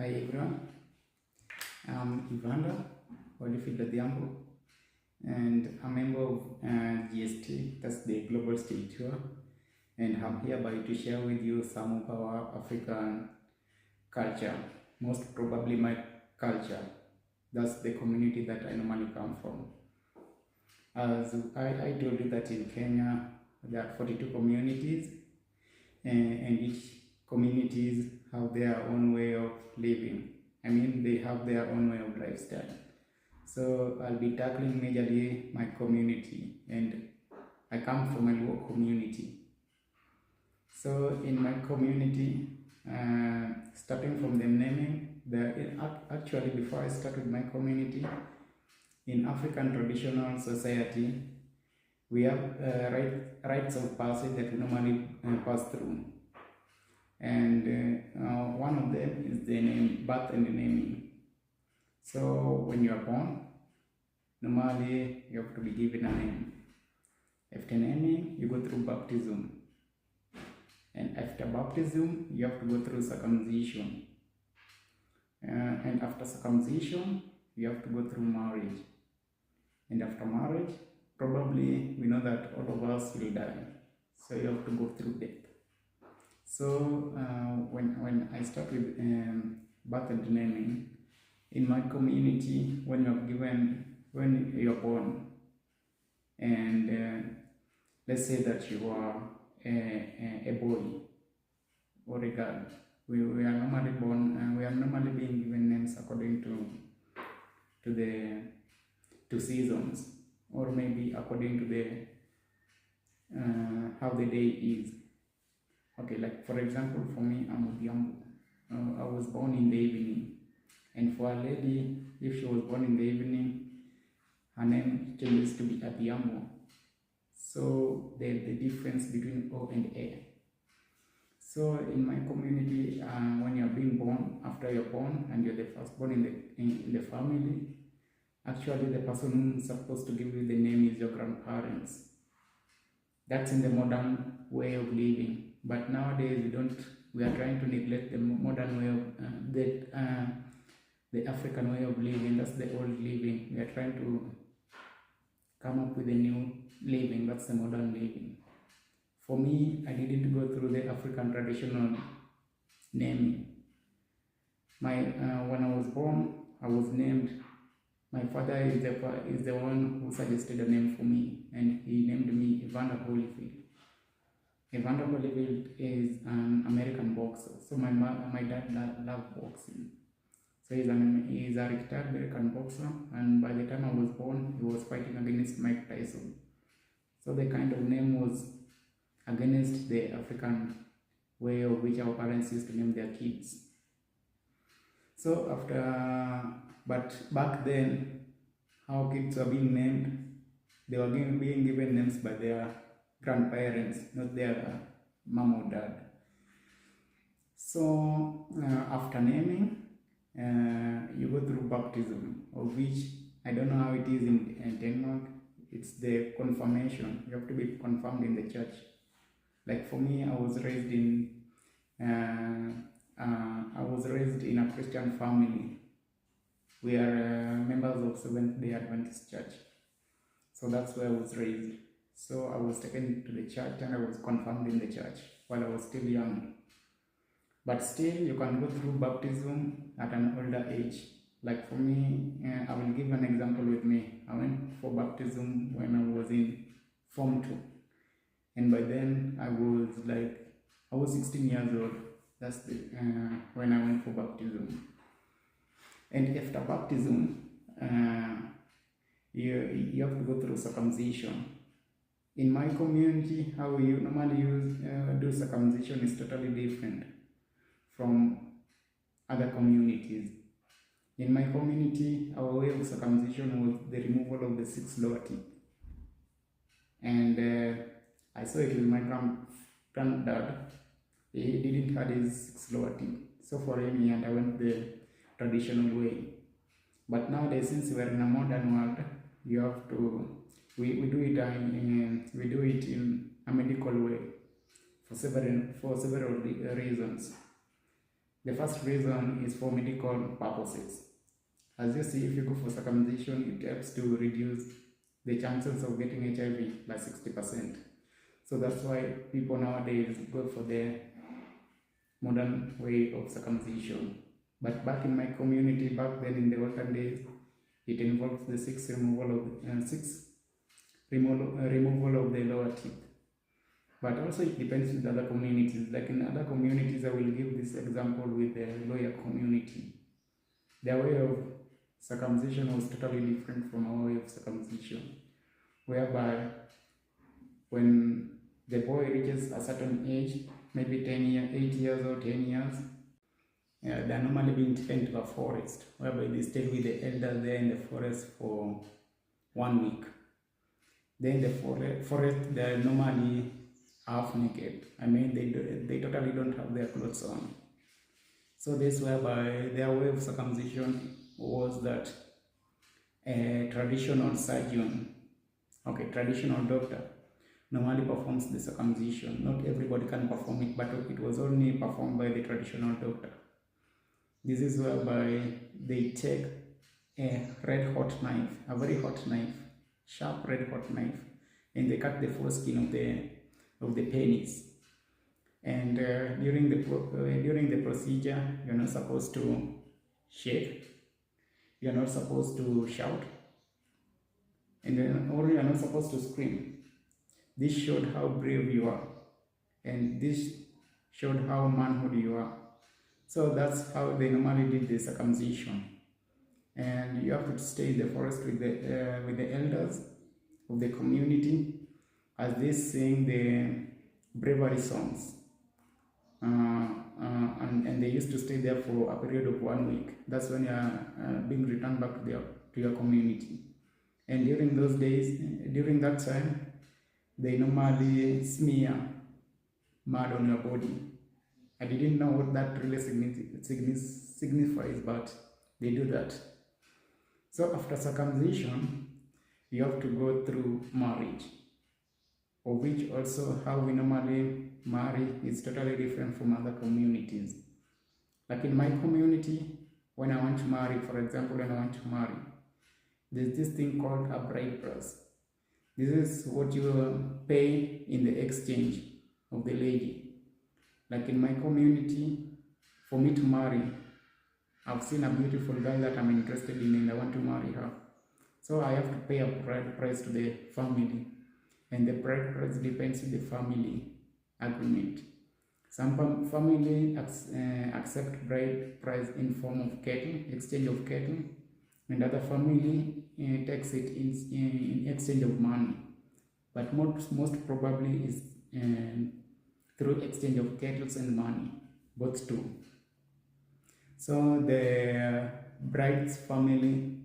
Hi everyone, I'm Evander Holyfield Adhiambo, and I'm a member of GST, that's the Global State Tour, and I'm hereby to share with you some of our African culture, most probably my culture. That's the community that I normally come from. As I told you that in Kenya there are 42 communities, and each communities have their own way of living. I mean, they have their own way of lifestyle. So I'll be tackling majorly my community, and I come from a Luo community. So in my community, starting from the naming, actually before I start with my community, in African traditional society, we have rites of passage that we normally pass through. And one of them is the name, birth and naming. So when you are born, normally you have to be given a name. After naming, you go through baptism. And after baptism, you have to go through circumcision. And after circumcision, you have to go through marriage. And after marriage, probably we know that all of us will die. So you have to go through death. So when I start with birth and naming, in my community, when you're born, and let's say that you are a boy or a girl, we are normally born. We are normally being given names according to seasons, or maybe according to the how the day is. Okay, like for example, for me, I'm Odhiambo. I was born in the evening, and for a lady, if she was born in the evening, her name changes to be Adhiambo. So there's the difference between O and A. So in my community, when you're being born, after you're born and you're the firstborn in the family, actually the person who's supposed to give you the name is your grandparents. That's in the modern way of living. But nowadays we are trying to neglect the modern way of the African way of living. That's the old living. We are trying to come up with a new living. That's the modern living. For me, I didn't go through the African traditional naming. When I was born, I was named. My father is the one who suggested a name for me, and he named me Evander Holyfield. Evander Holyfield is an American boxer. So my dad loved boxing. So he's a retired American boxer, and by the time I was born, he was fighting against Mike Tyson. So the kind of name was against the African way of which our parents used to name their kids. So but back then, how kids were being named, they were being given names by their grandparents, not their mom or dad. So after naming, you go through baptism, of which I don't know how it is in Denmark. It's the confirmation. You have to be confirmed in the church. Like for me, I was raised in a Christian family. We are members of Seventh-day Adventist Church. So that's where I was raised. So I was taken to the church and I was confirmed in the church while I was still young. But still, you can go through baptism at an older age. Like for me, I will give an example with me. I went for baptism when I was in Form 2. And by then, I was 16 years old. That's when I went for baptism. And after baptism, you have to go through circumcision. In my community, how you normally do circumcision is totally different from other communities. In my community, our way of circumcision was the removal of the 6 lower teeth. And I saw it with my granddad. He didn't have his 6 lower teeth. So for him, he underwent the traditional way. But nowadays, since we are in a modern world, you have to we do it in a medical way for several reasons. The first reason is for medical purposes. As you see, if you go for circumcision, it helps to reduce the chances of getting HIV by 60%. So that's why people nowadays go for the modern way of circumcision. But back in my community, back then in the olden days, it involves the removal of the lower teeth. But also it depends with other communities. Like in other communities, I will give this example with the lawyer community. Their way of circumcision was totally different from our way of circumcision, whereby when the boy reaches a certain age, maybe 8 years or 10 years, they are normally being taken to a forest, whereby they stay with the elders there in the forest for 1 week. Then the forest, they are normally half naked. I mean, they totally don't have their clothes on. So this whereby their way of circumcision was that a traditional surgeon, traditional doctor, normally performs the circumcision. Not everybody can perform it, but it was only performed by the traditional doctor. This is whereby they take a red hot knife, a very hot knife, sharp red hot knife, and they cut the foreskin of the penis. And during the procedure, you're not supposed to shake, you're not supposed to shout, and you're not supposed to scream. This showed how brave you are, and this showed how manhood you are. So that's how they normally did the circumcision. And you have to stay in the forest with the elders of the community as they sing the bravery songs. And they used to stay there for a period of 1 week. That's when you are being returned back to your community. And during those days, during that time, they normally smear mud on your body. I didn't know what that really signifies, but they do that. So after circumcision, you have to go through marriage, of which also how we normally marry is totally different from other communities. Like in my community, when I want to marry, for example, there's this thing called a bride price. This is what you pay in the exchange of the lady. Like in my community, for me to marry, I've seen a beautiful girl that I'm interested in and I want to marry her. So I have to pay a bride price to the family. And the bride price depends on the family agreement. Some family accept bride price in form of cattle, exchange of cattle, and other family takes it in exchange of money. But most probably is through exchange of cattle and money, both two. So the bride's family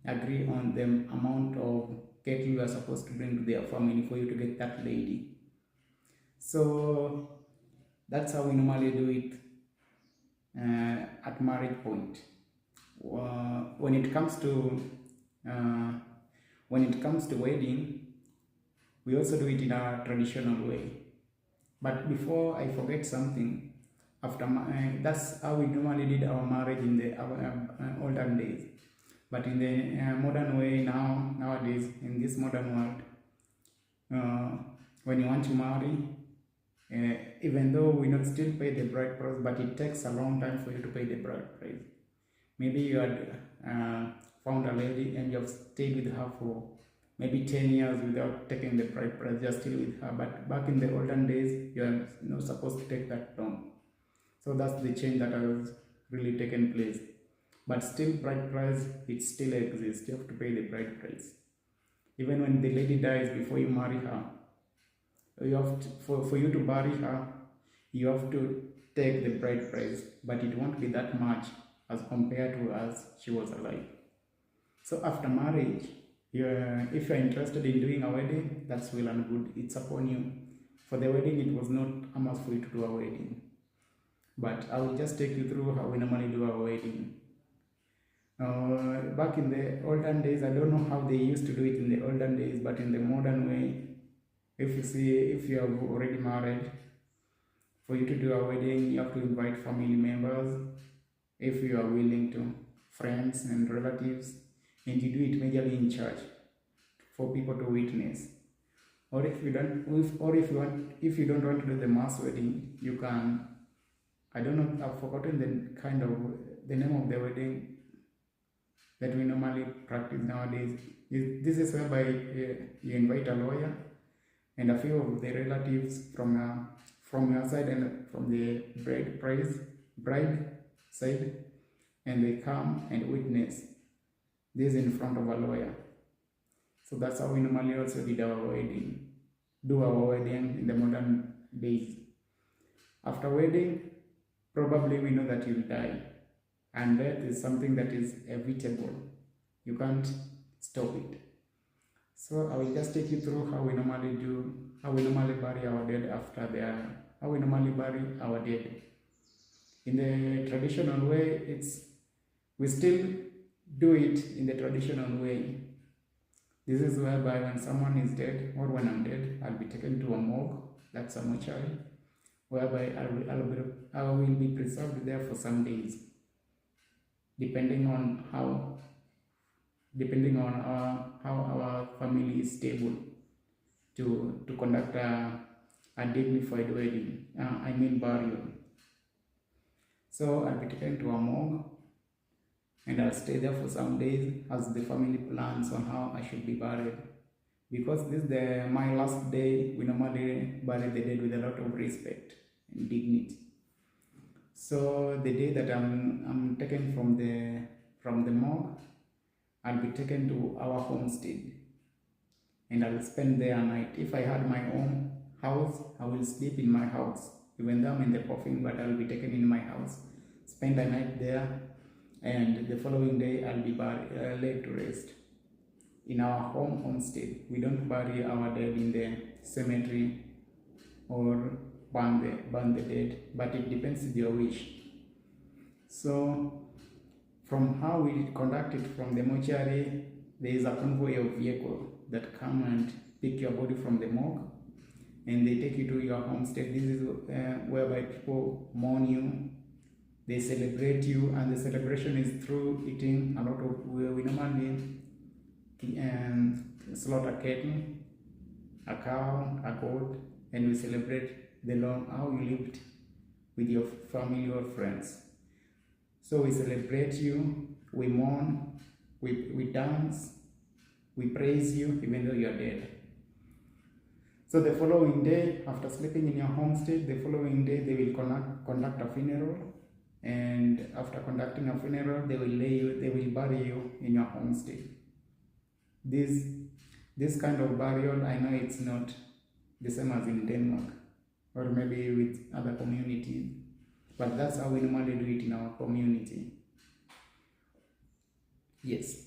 agree on the amount of cattle you are supposed to bring to their family for you to get that lady. So that's how we normally do it at marriage point. When it comes to wedding, we also do it in a traditional way. But before I forget something, that's how we normally did our marriage in the olden days. But in the modern way nowadays, in this modern world, when you want to marry, even though we not still pay the bride price, but it takes a long time for you to pay the bride price. Maybe you had found a lady and you have stayed with her for maybe 10 years without taking the bride price, just still with her. But back in the olden days, you are not supposed to take that long. So that's the change that has really taken place. But still, bride price, it still exists. You have to pay the bride price. Even when the lady dies, before you marry her, you have to, for you to marry her, you have to take the bride price, but it won't be that much as compared to as she was alive. So after marriage, if you're interested in doing a wedding, that's well and good. It's upon you. For the wedding, it was not a must for you to do a wedding. But I will just take you through how we normally do our wedding. Back in the olden days, I don't know how they used to do it in the olden days, but in the modern way, if you have already married, For you to do a wedding, you have to invite family members, if you are willing to, friends and relatives, and you do it majorly in church for people to witness. Or if you don't, if you don't want to do the mass wedding, you can. I don't know. I've forgotten the name of the wedding that we normally practice nowadays. This is whereby you invite a lawyer and a few of the relatives from your side and from the bride side, and they come and witness this in front of a lawyer. So that's how we normally also do our wedding in the modern days. After wedding, probably we know that you'll die, and death is something that is inevitable. You can't stop it. So I will just take you through how we normally bury our dead how we normally bury our dead. In the traditional way, we still do it in the traditional way. This is whereby when someone is dead, or when I'm dead, I'll be taken to a morgue, that's a mortuary, whereby I will be preserved there for some days, depending on how our family is stable to conduct a dignified wedding, burial. So I'll be taken to a morgue, and I'll stay there for some days as the family plans on how I should be buried. Because this is my last day, we normally bury the dead with a lot of respect and dignity. So the day that I'm taken from the morgue, I'll be taken to our homestead, and I'll spend there a night. If I had my own house, I will sleep in my house. Even though I'm in the coffin, but I'll be taken in my house, spend a night there, and the following day I'll be laid to rest in our homestead. We don't bury our dead in the cemetery or burn the dead, but it depends on your wish. So from how we conduct it from the mortuary, there is a convoy of vehicles that come and pick your body from the morgue, and they take you to your homestead. This is whereby people mourn you, they celebrate you, and the celebration is through eating a lot of, we normally slaughter cattle, a cow, a goat, and we celebrate how you lived with your family or friends. So we celebrate you, we mourn, we dance, we praise you even though you are dead. So the following day, after sleeping in your homestead, the following day they will conduct a funeral, and after conducting a funeral, they will bury you in your homestead. This kind of burial, I know it's not the same as in Denmark, or maybe with other communities, but that's how we normally do it in our community. Yes.